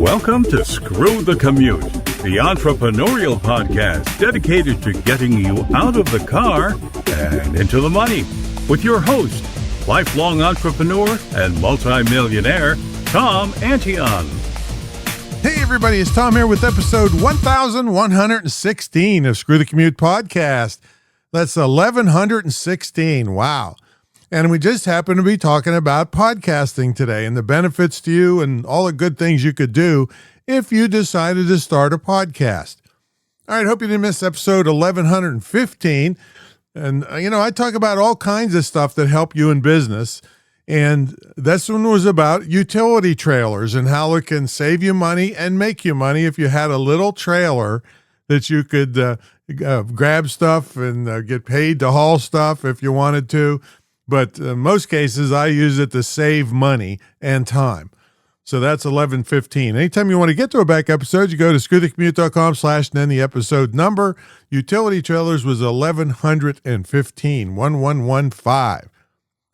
Welcome to Screw the Commute, the entrepreneurial podcast dedicated to getting you out of the car and into the money. With your host, lifelong entrepreneur and multimillionaire, Tom Antion. Hey everybody, it's Tom here with episode 1116 of Screw the Commute podcast. That's 1116. Wow. And we just happen to be talking about podcasting today and the benefits to you and all the good things you could do if you decided to start a podcast. All right, hope you didn't miss episode 1115. And, I talk about all kinds of stuff that help you in business. And this one was about utility trailers and how it can save you money and make you money if you had a little trailer that you could grab stuff and get paid to haul stuff if you wanted to. But in most cases, I use it to save money and time. So that's 1115. Anytime you want to get to a back episode, you go to screwthecommute.com/ and then the episode number. Utility trailers was 1115, 1115.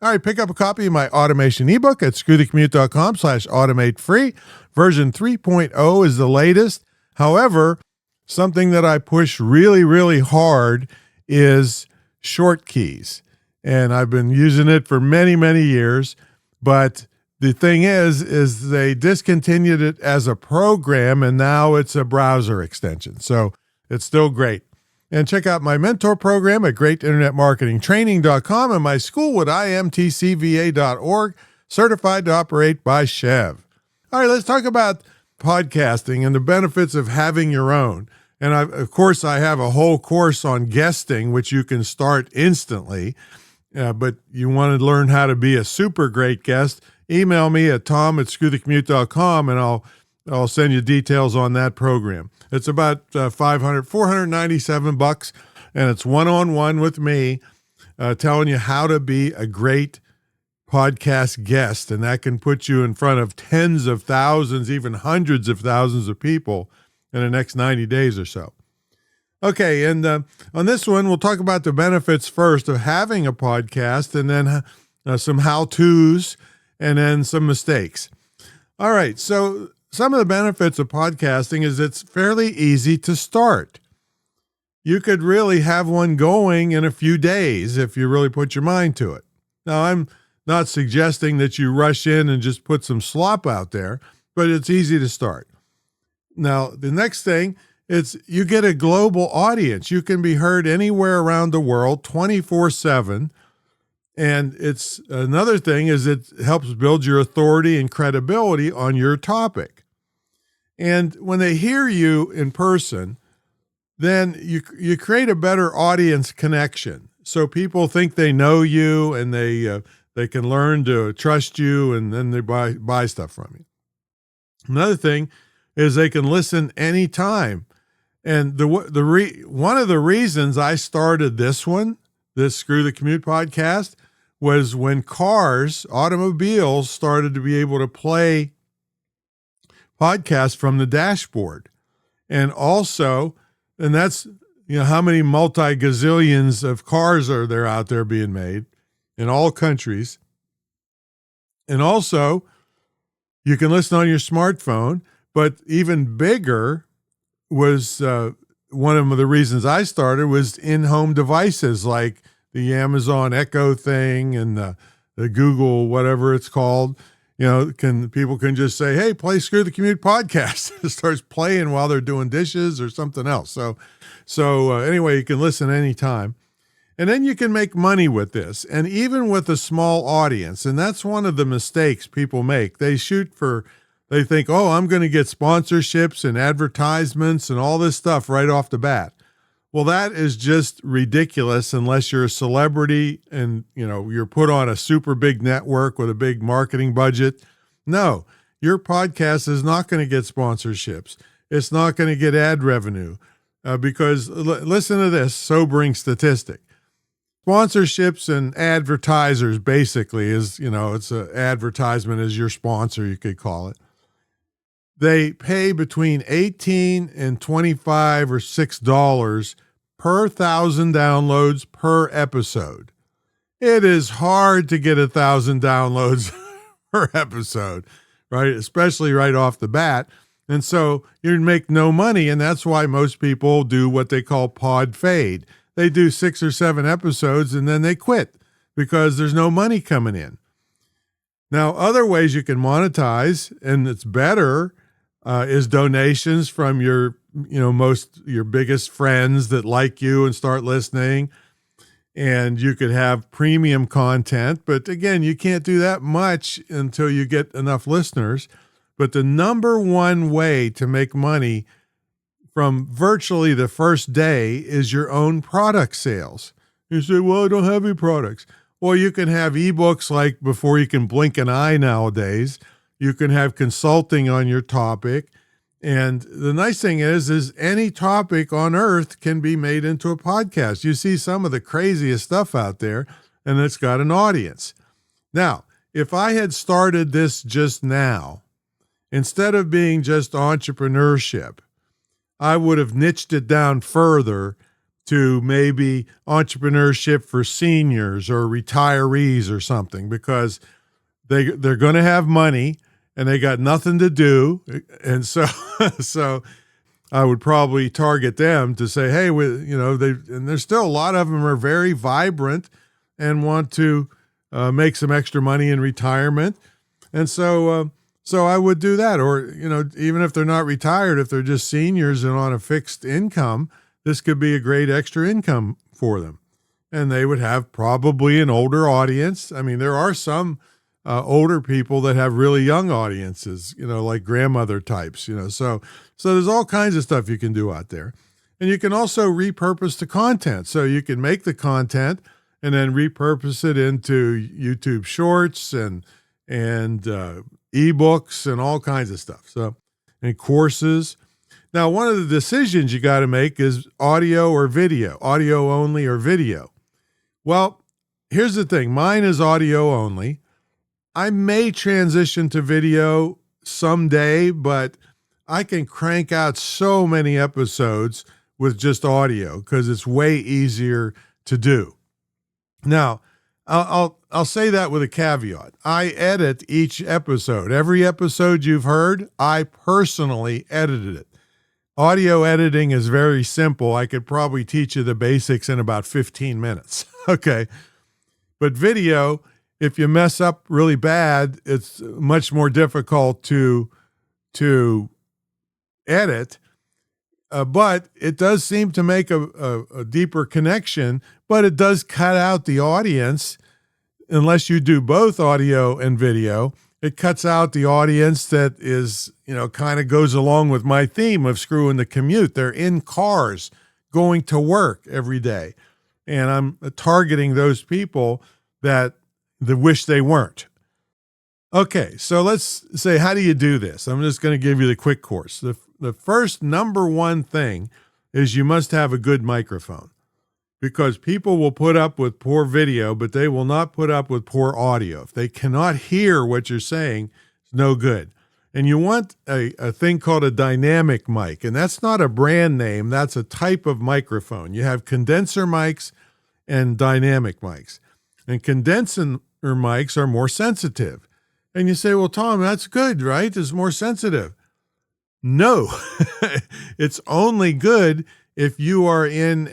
All right, pick up a copy of my automation ebook at screwthecommute.com/ automate free. Version 3.0 is the latest. However, something that I push really, really hard is short keys. And I've been using it for many, many years. But the thing is they discontinued it as a program, and now it's a browser extension. So it's still great. And check out my mentor program at greatinternetmarketingtraining.com and my school at imtcva.org, certified to operate by Chev. All right, let's talk about podcasting and the benefits of having your own. And of course, I have a whole course on guesting, which you can start instantly. But you want to learn how to be a super great guest, email me at tom@screwthecommute.com and I'll send you details on that program. It's about $497, and it's one-on-one with me, telling you how to be a great podcast guest. And that can put you in front of tens of thousands, even hundreds of thousands of people in the next 90 days or so. Okay, and on this one, we'll talk about the benefits first of having a podcast, and then some how-tos, and then some mistakes. All right, so some of the benefits of podcasting is it's fairly easy to start. You could really have one going in a few days if you really put your mind to it. Now, I'm not suggesting that you rush in and just put some slop out there, but it's easy to start. Now, the next thing, you get a global audience. You can be heard anywhere around the world 24/7. And it's another thing is it helps build your authority and credibility on your topic. And when they hear you in person, then you create a better audience connection. So people think they know you and they can learn to trust you, and then they buy stuff from you. Another thing is they can listen anytime. And one of the reasons I started this Screw the Commute podcast, was when automobiles started to be able to play podcasts from the dashboard. And also, and that's, how many multi-gazillions of cars are there out there being made in all countries. And also, you can listen on your smartphone, but even bigger was one of the reasons I started was in-home devices like the Amazon Echo thing and the Google, whatever it's called. People can just say, hey, play Screw the Commute podcast. It starts playing while they're doing dishes or something else. So anyway, you can listen anytime. And then you can make money with this. And even with a small audience, and that's one of the mistakes people make. They think, oh, I'm going to get sponsorships and advertisements and all this stuff right off the bat. Well, that is just ridiculous unless you're a celebrity and, you're put on a super big network with a big marketing budget. No, your podcast is not going to get sponsorships. It's not going to get ad revenue because listen to this sobering statistic. Sponsorships and advertisers basically is, it's an advertisement as your sponsor, you could call it. They pay between $18 and $25 or $6 per 1,000 downloads per episode. It is hard to get 1,000 downloads per episode, right? Especially right off the bat. And so you make no money. And that's why most people do what they call pod fade. They do 6 or 7 episodes and then they quit because there's no money coming in. Now, other ways you can monetize, and it's better, is donations from your biggest friends that like you and start listening. And you could have premium content, but again, you can't do that much until you get enough listeners. But the number one way to make money from virtually the first day is your own product sales. You say, well, I don't have any products. Well, you can have ebooks like before you can blink an eye nowadays. You can have consulting on your topic. And the nice thing is any topic on earth can be made into a podcast. You see some of the craziest stuff out there, and it's got an audience. Now, if I had started this just now, instead of being just entrepreneurship, I would have niched it down further to maybe entrepreneurship for seniors or retirees or something, because they're going to have money and they got nothing to do. And so I would probably target them to say, hey, and there's still a lot of them are very vibrant and want to make some extra money in retirement. And so I would do that. Or, even if they're not retired, if they're just seniors and on a fixed income, this could be a great extra income for them. And they would have probably an older audience. I mean, there are some older people that have really young audiences, like grandmother types, so there's all kinds of stuff you can do out there. And you can also repurpose the content. So you can make the content and then repurpose it into YouTube shorts and ebooks and all kinds of stuff. So, and courses. Now, one of the decisions you got to make is audio or video, audio only or video. Well, here's the thing. Mine is audio only. I may transition to video someday, but I can crank out so many episodes with just audio because it's way easier to do. Now, I'll say that with a caveat. I edit each episode. Every episode you've heard, I personally edited it. Audio editing is very simple. I could probably teach you the basics in about 15 minutes. Okay. But video, if you mess up really bad, it's much more difficult to edit. But it does seem to make a deeper connection, but it does cut out the audience unless you do both audio and video. It cuts out the audience that is, kind of goes along with my theme of screwing the commute. They're in cars going to work every day. And I'm targeting those people that wish they weren't. Okay, so let's say, how do you do this? I'm just going to give you the quick course. The first number one thing is you must have a good microphone, because people will put up with poor video, but they will not put up with poor audio. If they cannot hear what you're saying, it's no good. And you want a thing called a dynamic mic, and that's not a brand name. That's a type of microphone. You have condenser mics and dynamic mics. And condenser mics are more sensitive. And you say, well, Tom, that's good, right? It's more sensitive. No, it's only good if you are in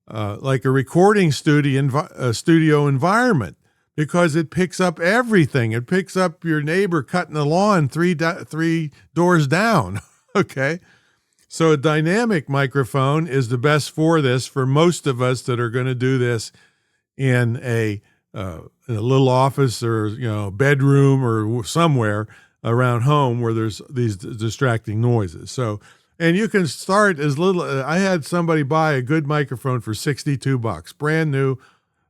like a recording studio environment, because it picks up everything. It picks up your neighbor cutting the lawn three doors down. Okay. So a dynamic microphone is the best for this, for most of us that are going to do this in a little office or, bedroom or somewhere around home where there's these distracting noises. So, and you can start as little. I had somebody buy a good microphone for $62, brand new.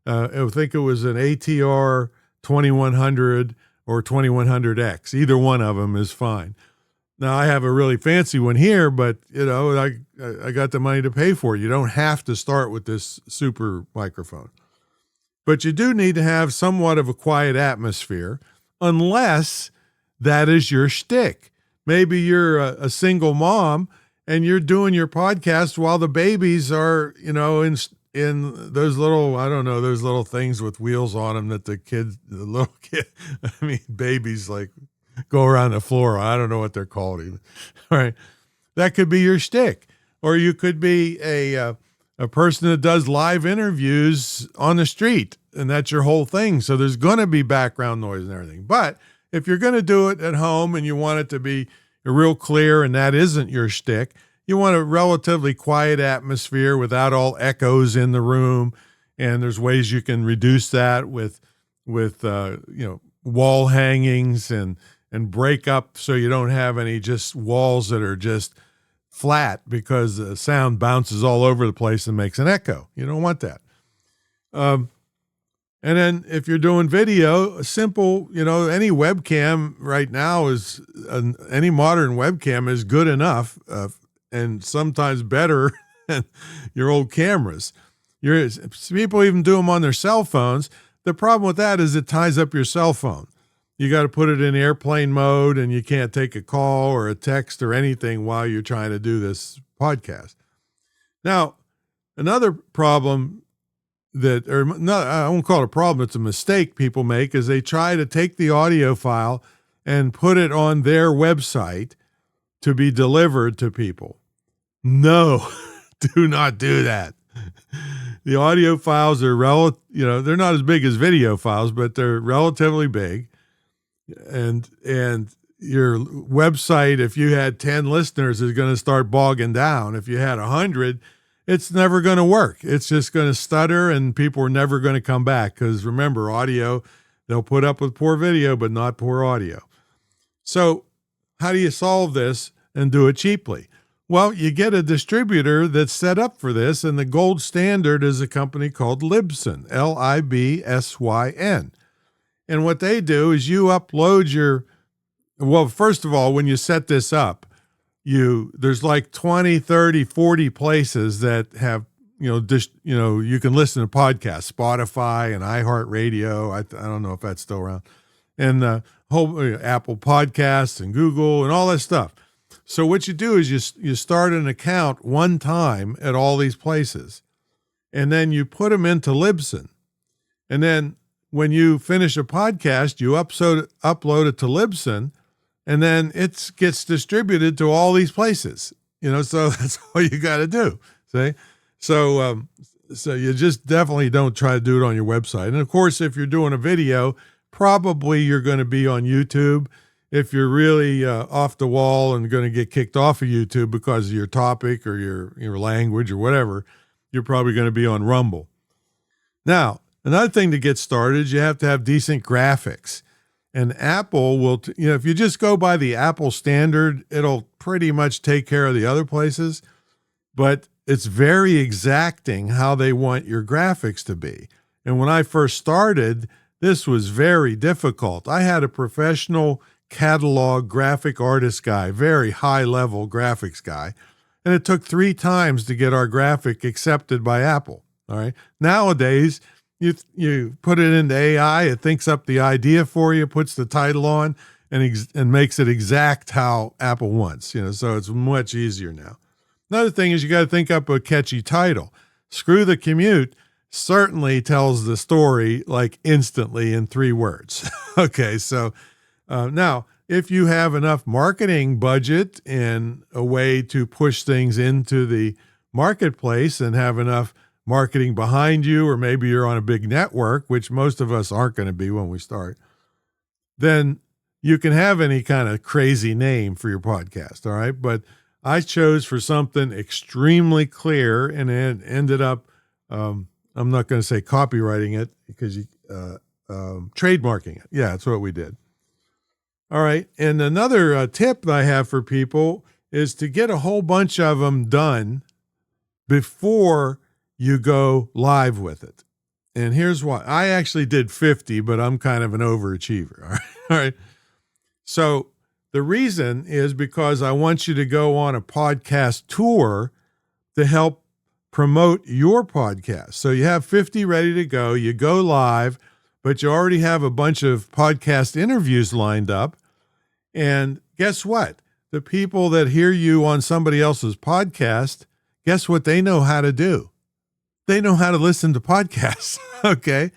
I think it was an ATR 2100 or 2100X. Either one of them is fine. Now I have a really fancy one here, but I got the money to pay for it. You don't have to start with this super microphone, but you do need to have somewhat of a quiet atmosphere, unless that is your shtick. Maybe you're a single mom and you're doing your podcast while the babies are, in those little, those little things with wheels on them that babies like go around the floor. I don't know what they're called even. All right. That could be your shtick. Or you could be a person that does live interviews on the street, and that's your whole thing. So there's going to be background noise and everything. But if you're going to do it at home and you want it to be real clear and that isn't your shtick, you want a relatively quiet atmosphere without all echoes in the room. And there's ways you can reduce that with wall hangings and break up so you don't have any just walls that are just flat because the sound bounces all over the place and makes an echo. You don't want that. And then if you're doing video, a simple, any webcam right now any modern webcam is good enough and sometimes better than your old cameras. People even do them on their cell phones. The problem with that is it ties up your cell phone. You got to put it in airplane mode and you can't take a call or a text or anything while you're trying to do this podcast. Now, another problem I won't call it a problem, it's a mistake people make, is they try to take the audio file and put it on their website to be delivered to people. No, do not do that. The audio files are they're not as big as video files, but they're relatively big. And your website, if you had 10 listeners, is going to start bogging down. If you had 100, it's never going to work. It's just going to stutter and people are never going to come back. Because remember, audio, they'll put up with poor video, but not poor audio. So how do you solve this and do it cheaply? Well, you get a distributor that's set up for this, and the gold standard is a company called Libsyn, Libsyn. And what they do is you upload first of all, when you set this up, there's like 20, 30, 40 places that have, you can listen to podcasts, Spotify and iHeartRadio. I don't know if that's still around, and Apple Podcasts and Google and all that stuff. So what you do is you start an account one time at all these places, and then you put them into Libsyn. And then when you finish a podcast, you upload it to Libsyn, and then it gets distributed to all these places. So that's all you got to do. See? So you just definitely don't try to do it on your website. And of course, if you're doing a video, probably you're going to be on YouTube. If you're really off the wall and going to get kicked off of YouTube because of your topic or your language or whatever, you're probably going to be on Rumble. Now, another thing to get started is you have to have decent graphics. And Apple will, if you just go by the Apple standard, it'll pretty much take care of the other places. But it's very exacting how they want your graphics to be. And when I first started, this was very difficult. I had a professional catalog graphic artist guy, very high-level graphics guy, and it took 3 times to get our graphic accepted by Apple. All right. Nowadays, you put it into AI, it thinks up the idea for you, puts the title on, and makes it exact how Apple wants. So it's much easier now. Another thing is you got to think up a catchy title. Screw the Commute certainly tells the story like instantly in 3 words. Okay, so now if you have enough marketing budget and a way to push things into the marketplace and have enough marketing behind you, or maybe you're on a big network, which most of us aren't going to be when we start, then you can have any kind of crazy name for your podcast. All right. But I chose for something extremely clear, and it ended up, I'm not going to say copywriting it because trademarking it. Yeah, that's what we did. All right. And another tip that I have for people is to get a whole bunch of them done before you go live with it. And here's why. I actually did 50, but I'm kind of an overachiever. All right. All right. So the reason is because I want you to go on a podcast tour to help promote your podcast. So you have 50 ready to go. You go live, but you already have a bunch of podcast interviews lined up. And guess what? The people that hear you on somebody else's podcast, guess what they know how to do? They know how to listen to podcasts, okay?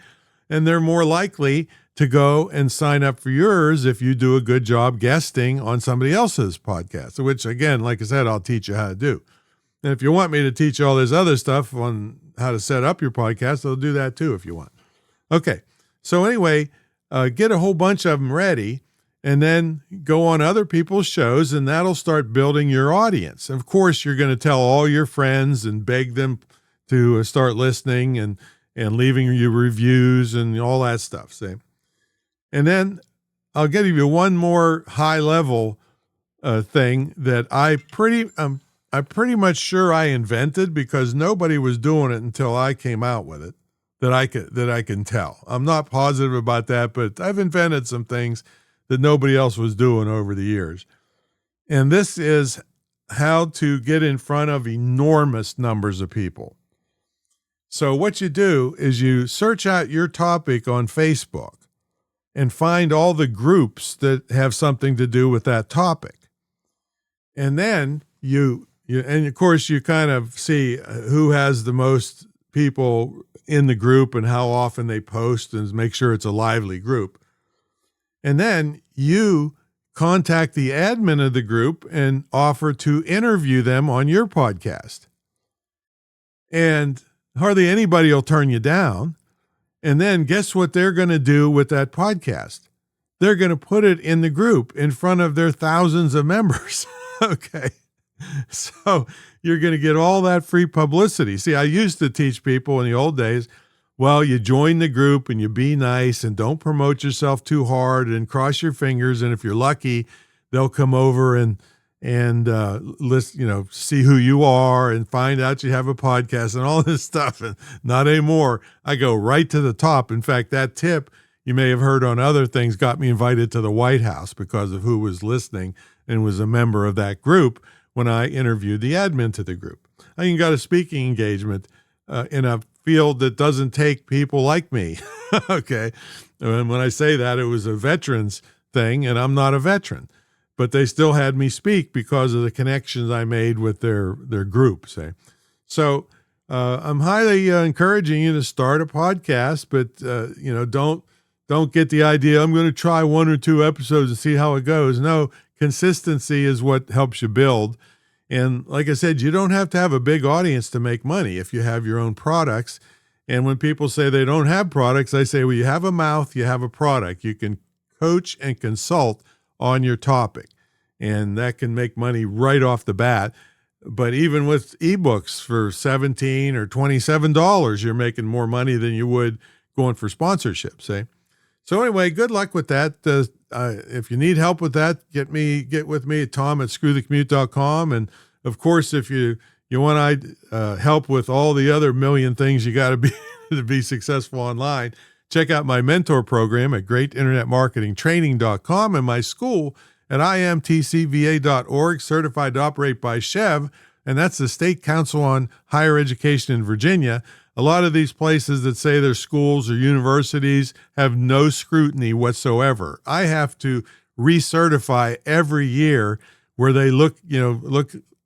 And they're more likely to go and sign up for yours if you do a good job guesting on somebody else's podcast, which, again, like I said, I'll teach you how to do. And if you want me to teach you all this other stuff on how to set up your podcast, I'll do that too if you want. Okay, so anyway, get a whole bunch of them ready, and then go on other people's shows, and that'll start building your audience. Of course, you're going to tell all your friends and beg them to start listening and leaving you reviews and all that stuff. See? And then I'll give you one more high-level thing that I'm pretty much sure I invented, because nobody was doing it until I came out with it, that I can tell. I'm not positive about that, but I've invented some things that nobody else was doing over the years. And this is how to get in front of enormous numbers of people. So what you do is you search out your topic on Facebook and find all the groups that have something to do with that topic. And then and of course you kind of see who has the most people in the group and how often they post, and make sure it's a lively group. And then you contact the admin of the group and offer to interview them on your podcast. And hardly anybody will turn you down. And then guess what they're going to do with that podcast? They're going to put it in the group in front of their thousands of members. Okay. So you're going to get all that free publicity. See, I used to teach people in the old days, well, you join the group and you be nice and don't promote yourself too hard and cross your fingers. And if you're lucky, they'll come over and list, see who you are and find out you have a podcast and all this stuff. And not anymore. I go right to the top. In fact, that tip you may have heard on other things got me invited to the White House because of who was listening and was a member of that group when I interviewed the admin to the group. I even got a speaking engagement in a field that doesn't take people like me. Okay. And when I say that, it was a veterans thing, and I'm not a veteran, but they still had me speak because of the connections I made with their group. Say, so I'm highly encouraging you to start a podcast, but don't get the idea I'm going to try 1 or 2 episodes and see how it goes. No, consistency is what helps you build. And like I said, you don't have to have a big audience to make money if you have your own products. And when people say they don't have products, I say, well, you have a mouth, you have a product. You can coach and consult on your topic, and that can make money right off the bat. But even with ebooks for $17 or $27, you're making more money than you would going for sponsorship, say. So anyway, good luck with that. If you need help with that, get with me at tom@screwthecommute.com. And of course, if you want help with all the other million things you got to be to be successful online, check out my mentor program at greatinternetmarketingtraining.com and my school at imtcva.org, certified to operate by Chev, and that's the State Council on Higher Education in Virginia. A lot of these places that say they're schools or universities have no scrutiny whatsoever. I have to recertify every year where they look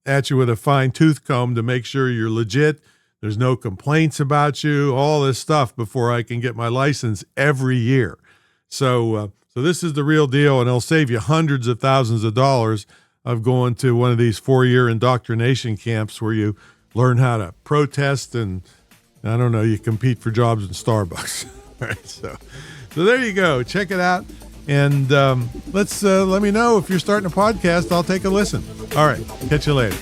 at you with a fine tooth comb to make sure you're legit. There's no complaints about you, all this stuff before I can get my license every year. So this is the real deal, and it'll save you hundreds of thousands of dollars of going to one of these 4-year indoctrination camps where you learn how to protest and I don't know, you compete for jobs in Starbucks. All right, so there you go. Check it out. And let me know if you're starting a podcast. I'll take a listen. All right. Catch you later.